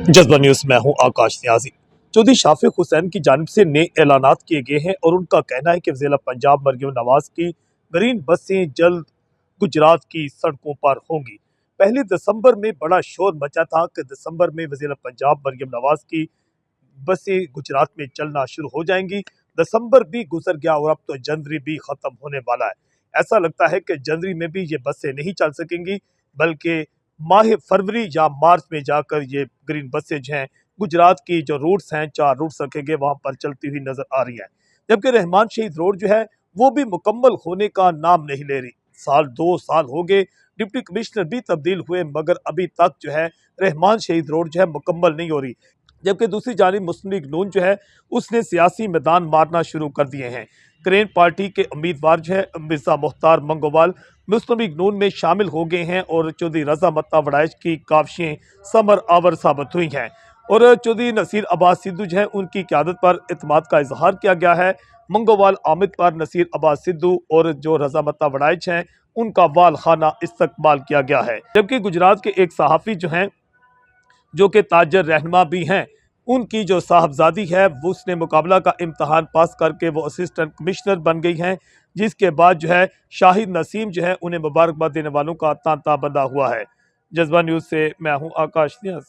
जज्बा न्यूज में हूं आकाश न्याजी। चौधरी शाफिक हुसैन की जानिब से नए ऐलानात किए गए हैं और उनका कहना है कि वज़ीर पंजाब मरियम नवाज की ग्रीन बसें जल्द गुजरात की सड़कों पर होंगी। 1 दिसंबर में बड़ा शोर मचा था कि दिसंबर में वज़ीर पंजाब मरियम नवाज की बसें गुजरात में चलना शुरू हो जाएंगी। दिसंबर भी गुजर गया और अब तो जनवरी भी खत्म होने वाला है। ऐसा लगता है कि जनवरी में भी ये बसें नहीं चल सकेंगी, बल्कि माह फरवरी या मार्च में जाकर ये ग्रीन बसें जो हैं गुजरात की जो रूट्स हैं 4 रूट्स रखेंगे वहां पर चलती हुई नजर आ रही हैं। जबकि रहमान शहीद रोड जो है वो भी मुकम्मल होने का नाम नहीं ले रही। 2 साल हो गए, डिप्टी कमिश्नर भी तब्दील हुए, मगर अभी तक जो है रहमान शहीद रोड जो है मुकम्मल नहीं हो रही। जबकि दूसरी जानिब मुस्लिम लीग नून जो है उसने सियासी मैदान मारना शुरू कर दिए हैं। क्रेन पार्टी के उम्मीदवार जो है मिर्जा मुख्तार मंगोवाल मुस्लिम लीग नून में शामिल हो गए हैं और चौधरी रजा मत्ता वड़ाइश की काविशें समर आवर साबित हुई हैं और चौधरी नसीर अब्बास सिद्धू जो है उनकी क़यादत पर इत्मीनान का इजहार किया गया है। मंगोवाल आमिद पर नसीर अब्बास सिद्धू और जो रजा मत्ता वड़ाइश हैं उनका वाल खाना इस्तकबाल किया गया है। जबकि गुजरात के एक सहाफ़ी जो हैं जो कि ताजर रहनुमा भी हैं, उनकी जो साहबजादी है वो उसने मुकाबला का इम्तहान पास करके वो असिस्टेंट कमिश्नर बन गई हैं, जिसके बाद जो है शाहिद नसीम जो है उन्हें मुबारकबाद देने वालों का तांता बंधा हुआ है। जज्बा न्यूज़ से मैं हूँ आकाश न्याज।